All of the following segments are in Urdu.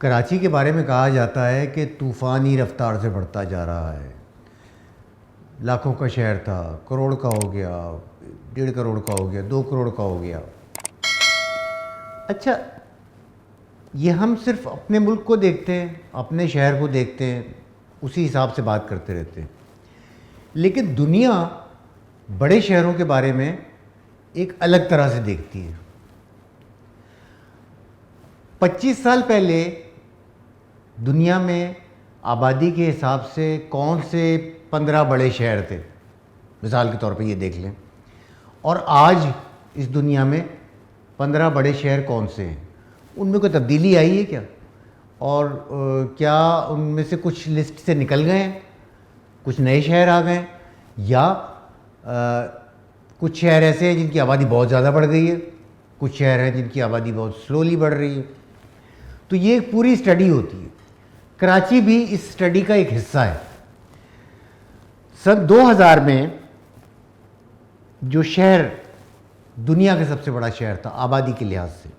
کراچی کے بارے میں کہا جاتا ہے کہ طوفانی رفتار سے بڑھتا جا رہا ہے. لاکھوں کا شہر تھا، کروڑ کا ہو گیا، 1.5 کروڑ کا ہو گیا، 2 کروڑ کا ہو گیا. اچھا، یہ ہم صرف اپنے ملک کو دیکھتے ہیں، اپنے شہر کو دیکھتے ہیں، اسی حساب سے بات کرتے رہتے ہیں. لیکن دنیا بڑے شہروں کے بارے میں ایک الگ طرح سے دیکھتی ہے. 25 سال پہلے دنیا میں آبادی کے حساب سے کون سے 15 بڑے شہر تھے، مثال کے طور پہ یہ دیکھ لیں، اور آج اس دنیا میں 15 بڑے شہر کون سے ہیں؟ ان میں کوئی تبدیلی آئی ہے کیا؟ اور کیا ان میں سے کچھ لسٹ سے نکل گئے ہیں، کچھ نئے شہر آ گئے ہیں، یا کچھ شہر ایسے ہیں جن کی آبادی بہت زیادہ بڑھ گئی ہے، کچھ شہر ہیں جن کی آبادی بہت سلولی بڑھ رہی ہے؟ تو یہ ایک پوری اسٹڈی ہوتی ہے. کراچی بھی اس اسٹڈی کا ایک حصہ ہے. سن 2000 میں جو شہر دنیا کا سب سے بڑا شہر تھا آبادی کے لحاظ سے،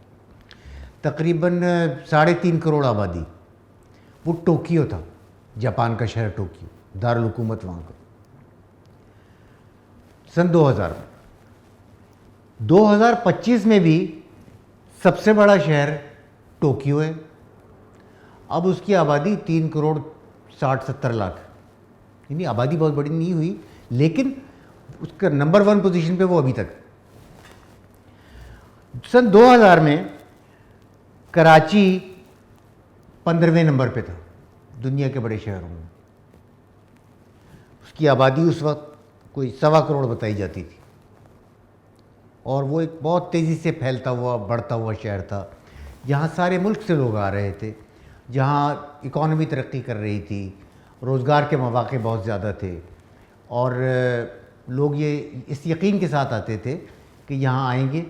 تقریباً 3.5 کروڑ آبادی، وہ ٹوکیو تھا، جاپان کا شہر ٹوکیو، دارالحکومت وہاں کا. سن 2000 میں 2025 میں بھی سب سے بڑا شہر ٹوکیو ہے. اب اس کی آبادی 3 کروڑ 60-70 لاکھ، یعنی آبادی بہت بڑی نہیں ہوئی، لیکن اس کا نمبر 1 پوزیشن پہ وہ ابھی تک. سن 2000 میں کراچی 15ویں نمبر پہ تھا دنیا کے بڑے شہروں میں. اس کی آبادی اس وقت کوئی 1.25 کروڑ بتائی جاتی تھی، اور وہ ایک بہت تیزی سے پھیلتا ہوا بڑھتا ہوا شہر تھا. جہاں سارے ملک سے لوگ آ رہے تھے، جہاں اکانومی ترقی کر رہی تھی، روزگار کے مواقع بہت زیادہ تھے، اور لوگ یہ اس یقین کے ساتھ آتے تھے کہ یہاں آئیں گے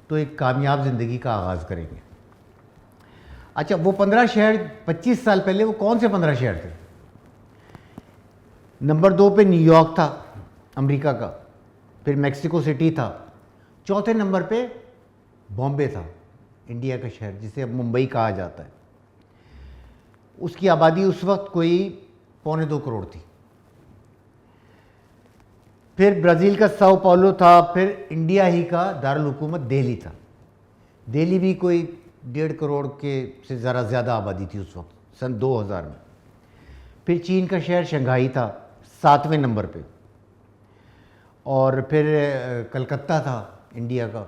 تو ایک کامیاب زندگی کا آغاز کریں گے. اچھا، وہ 15 شہر 25 سال پہلے وہ کون سے 15 شہر تھے؟ نمبر 2 پہ نیو یارک تھا امریکہ کا، پھر میکسیکو سٹی تھا، چوتھے نمبر پہ بامبے تھا، انڈیا کا شہر جسے اب ممبئی کہا جاتا ہے. اس کی آبادی اس وقت کوئی 1.25 کروڑ تھی. پھر برازیل کا ساؤ پاولو تھا، پھر انڈیا ہی کا دارالحکومت دہلی تھا. دہلی بھی کوئی 1.5 کروڑ کے سے ذرا زیادہ آبادی تھی اس وقت سن 2000 میں. پھر چین کا شہر شنگھائی تھا 7ویں نمبر پہ، اور پھر کلکتہ تھا انڈیا کا،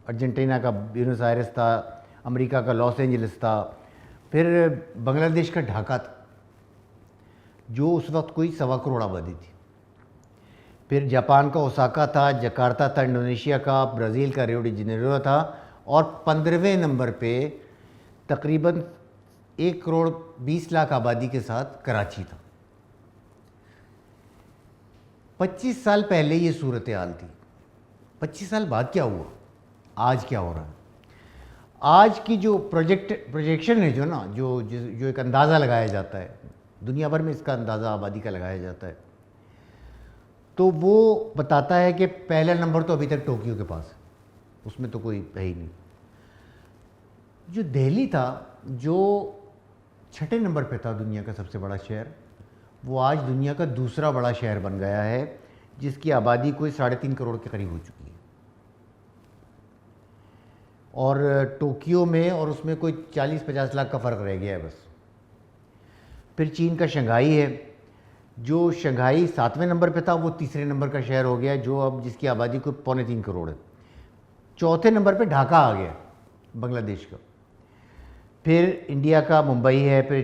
ارجنٹینا کا بیونس آئرس تھا، امریکہ کا لاس اینجلس تھا، پھر بنگلہ دیش کا ڈھاکہ تھا جو اس وقت کوئی 1.25 کروڑ آبادی تھی. پھر جاپان کا اوساکا تھا، جکارتا تھا انڈونیشیا کا، برازیل کا ریو ڈی جنیرو تھا، اور 15ویں نمبر پہ تقریباً 1 کروڑ 20 لاکھ آبادی کے ساتھ کراچی تھا. 25 سال پہلے یہ صورتحال تھی. 25 سال بعد کیا ہوا؟ آج کیا ہو رہا ہے؟ آج کی جو پروجیکشن ہے جو ایک اندازہ لگایا جاتا ہے، دنیا بھر میں اس کا اندازہ آبادی کا لگایا جاتا ہے، تو وہ بتاتا ہے کہ پہلا نمبر تو ابھی تک ٹوکیو کے پاس ہے، اس میں تو کوئی ہے ہی نہیں. جو دہلی تھا، جو 6 نمبر پہ تھا دنیا کا سب سے بڑا شہر، وہ آج دنیا کا دوسرا بڑا شہر بن گیا ہے، جس کی آبادی کوئی 3.5 کروڑ کے قریب ہو چکی ہے. اور ٹوکیو میں اور اس میں کوئی 40-50 لاکھ کا فرق رہ گیا ہے بس. پھر چین کا شنگھائی ہے، جو شنگھائی 7ویں نمبر پہ تھا، وہ 3 نمبر کا شہر ہو گیا، جو اب جس کی آبادی کوئی 3.25 کروڑ ہے. چوتھے نمبر پہ ڈھاکہ آ گیا بنگلہ دیش کا. پھر انڈیا کا ممبئی ہے، پھر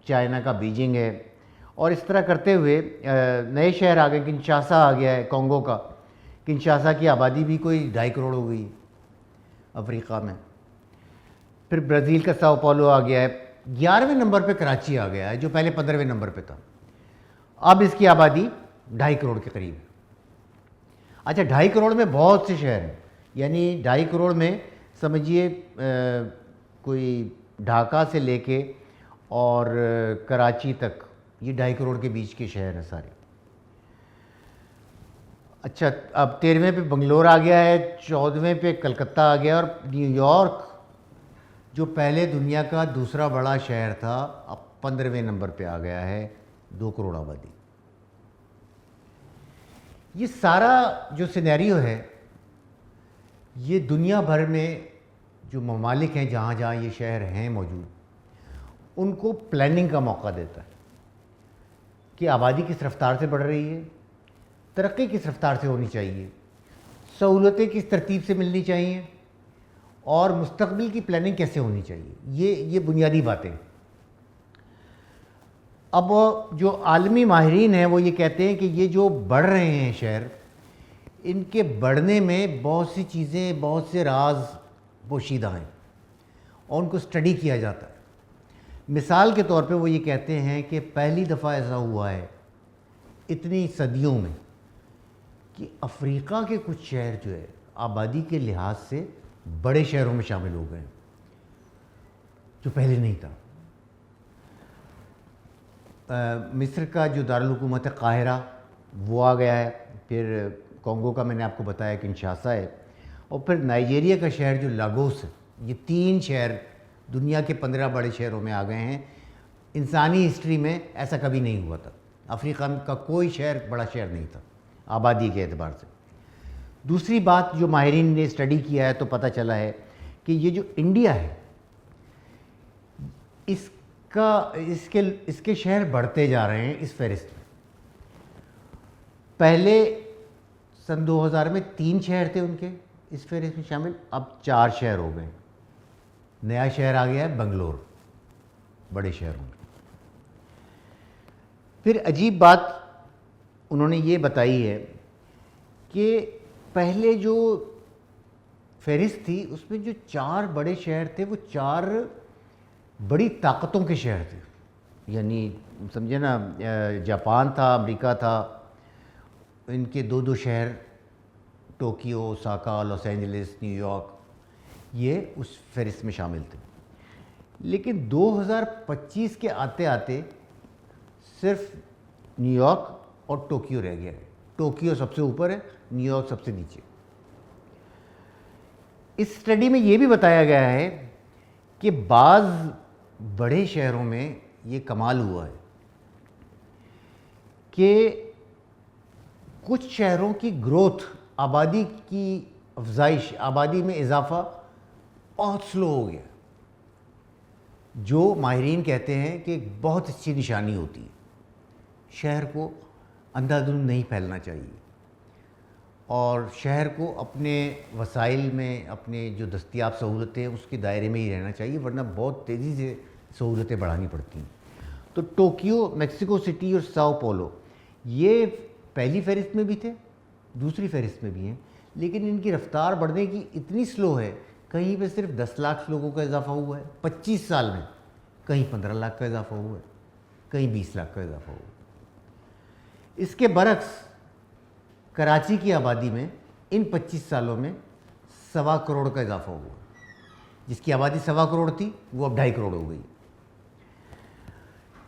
چائنا کا بیجنگ ہے، اور اس طرح کرتے ہوئے نئے شہر آ گئے. کنشاسا آ گیا ہے کانگو کا، کنشاسا کی آبادی بھی کوئی 2.5 کروڑ ہو گئی افریقہ میں. پھر برازیل کا ساؤ پاولو آ گیا ہے. 11ویں نمبر پہ کراچی آ گیا ہے، جو پہلے 15ویں نمبر پہ تھا. اب اس کی آبادی 2.5 کروڑ کے قریب ہے. اچھا، 2.5 کروڑ میں بہت سے شہر ہیں، یعنی 2.5 کروڑ میں سمجھیے کوئی ڈھاکہ سے لے کے اور کراچی تک، یہ 2.5 کروڑ کے بیچ کے شہر ہیں سارے. اچھا، اب 13ویں پہ بنگلور آ گیا ہے، 14ویں پہ کلکتہ آ گیا، اور نیو یارک جو پہلے دنیا کا دوسرا بڑا شہر تھا اب 15ویں نمبر پہ آ گیا ہے، 2 کروڑ آبادی۔ یہ سارا جو سینیریو ہے یہ دنیا بھر میں جو ممالک ہیں جہاں جہاں یہ شہر ہیں موجود، ان کو پلاننگ کا موقع دیتا ہے کہ آبادی کس رفتار سے بڑھ رہی ہے، ترقی کس رفتار سے ہونی چاہیے، سہولتیں کس ترتیب سے ملنی چاہیے، اور مستقبل کی پلاننگ کیسے ہونی چاہیے۔ یہ بنیادی باتیں۔ اب جو عالمی ماہرین ہیں وہ یہ کہتے ہیں کہ یہ جو بڑھ رہے ہیں شہر، ان کے بڑھنے میں بہت سی چیزیں، بہت سے راز پوشیدہ ہیں اور ان کو اسٹڈی کیا جاتا ہے۔ مثال کے طور پہ وہ یہ کہتے ہیں کہ پہلی دفعہ ایسا ہوا ہے اتنی صدیوں میں کہ افریقہ کے کچھ شہر جو ہے آبادی کے لحاظ سے بڑے شہروں میں شامل ہو گئے ہیں، جو پہلے نہیں تھا۔ مصر کا جو دارالحکومت ہے قاہرہ وہ آ گیا ہے، پھر کانگو کا میں نے آپ کو بتایا کنشاسا ہے، اور پھر نائجیریا کا شہر جو لاگوس ہے۔ یہ 3 شہر دنیا کے 15 بڑے شہروں میں آ گئے ہیں۔ انسانی ہسٹری میں ایسا کبھی نہیں ہوا تھا، افریقہ کا کوئی شہر بڑا شہر نہیں تھا آبادی کے اعتبار سے۔ دوسری بات جو ماہرین نے اسٹڈی کیا ہے تو پتہ چلا ہے کہ یہ جو انڈیا ہے اس کے شہر بڑھتے جا رہے ہیں اس فہرست میں۔ پہلے سن 2000 میں 3 شہر تھے ان کے اس فہرست میں شامل، اب 4 شہر ہو گئے۔ نیا شہر آ گیا ہے بنگلور، بڑے شہروں میں۔ پھر عجیب بات انہوں نے یہ بتائی ہے کہ پہلے جو فہرست تھی اس میں جو 4 بڑے شہر تھے وہ 4 بڑی طاقتوں کے شہر تھے، یعنی سمجھے نا، جاپان تھا، امریکہ تھا، ان کے 2 شہر Tokyo, Osaka, Los Angeles, New York, یہ اس فہرست میں شامل تھے۔ لیکن 2025 کے آتے آتے صرف نیو یارک اور ٹوکیو رہ گیا ہے۔ ٹوکیو سب سے اوپر ہے، نیو یارک سب سے نیچے۔ اس اسٹڈی میں یہ بھی بتایا گیا ہے کہ بعض بڑے شہروں میں یہ کمال ہوا ہے کہ کچھ شہروں کی گروتھ، آبادی کی افزائش، آبادی میں اضافہ بہت سلو ہو گیا، جو ماہرین کہتے ہیں کہ ایک بہت اچھی نشانی ہوتی ہے۔ شہر کو اندھا دھند نہیں پھیلنا چاہیے اور شہر کو اپنے وسائل میں، اپنے جو دستیاب سہولتیں ہیں اس کے دائرے میں ہی رہنا چاہیے، ورنہ بہت تیزی سے سہولتیں بڑھانی پڑتی ہیں۔ تو ٹوکیو، میکسیکو سٹی اور ساؤ پولو یہ پہلی فہرست میں بھی تھے، دوسری فہرست میں بھی ہیں، لیکن ان کی رفتار بڑھنے کی اتنی سلو ہے، کہیں پہ صرف 10 لاکھ لوگوں کا اضافہ ہوا ہے 25 سال میں، کہیں 15 لاکھ کا اضافہ ہوا ہے، کہیں 20 لاکھ کا اضافہ ہوا ہے۔ اس کے برعکس کراچی کی آبادی میں ان 25 سالوں میں 1.25 کروڑ کا اضافہ ہوا، جس کی آبادی 1.25 کروڑ تھی وہ اب 2.5 کروڑ ہو گئی۔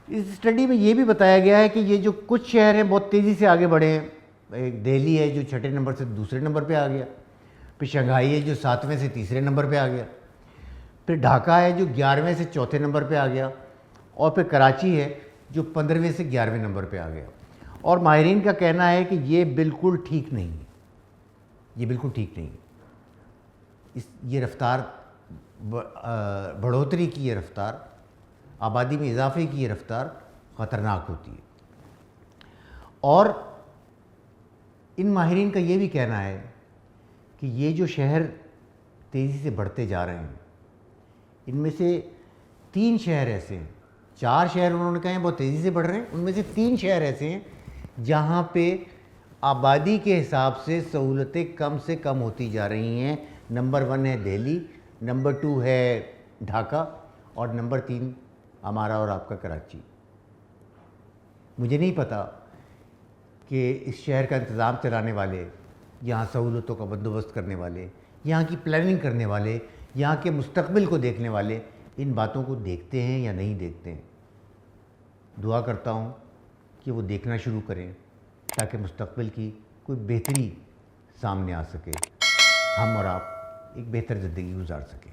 اس اسٹڈی میں یہ بھی بتایا گیا ہے کہ یہ جو کچھ شہر ہیں بہت تیزی سے آگے بڑھے ہیں۔ ایک دہلی ہے جو 6 نمبر سے 2 نمبر پہ آ گیا، پھر شنگھائی ہے جو 7ویں سے 3 نمبر پہ آ گیا، پھر ڈھاکہ ہے جو 11ویں سے 4 نمبر پہ آ گیا، اور پھر کراچی ہے جو 15ویں سے 11ویں نمبر پہ آ گیا۔ اور ماہرین کا کہنا ہے کہ یہ بالکل ٹھیک نہیں ہے، یہ بالکل ٹھیک نہیں ہے۔ یہ رفتار بڑھوتری کی، یہ رفتار آبادی میں اضافے کی، یہ رفتار خطرناک ہوتی ہے۔ اور ان ماہرین کا یہ بھی کہنا ہے کہ یہ جو شہر تیزی سے بڑھتے جا رہے ہیں، ان میں سے 3 شہر ایسے ہیں، 4 شہر انہوں نے کہا ہیں بہت تیزی سے بڑھ رہے ہیں، ان میں سے 3 شہر ایسے ہیں جہاں پہ آبادی کے حساب سے سہولتیں کم سے کم ہوتی جا رہی ہیں۔ نمبر 1 ہے دہلی، نمبر 2 ہے ڈھاکہ، اور نمبر 3 ہمارا اور آپ کا کراچی۔ مجھے نہیں پتا کہ اس شہر کا انتظام چلانے والے، یہاں سہولتوں کا بندوبست کرنے والے، یہاں کی پلاننگ کرنے والے، یہاں کے مستقبل کو دیکھنے والے ان باتوں کو دیکھتے ہیں یا نہیں دیکھتے ہیں۔ دعا کرتا ہوں کہ وہ دیکھنا شروع کریں تاکہ مستقبل کی کوئی بہتری سامنے آ سکے، ہم اور آپ ایک بہتر زندگی گزار سکیں۔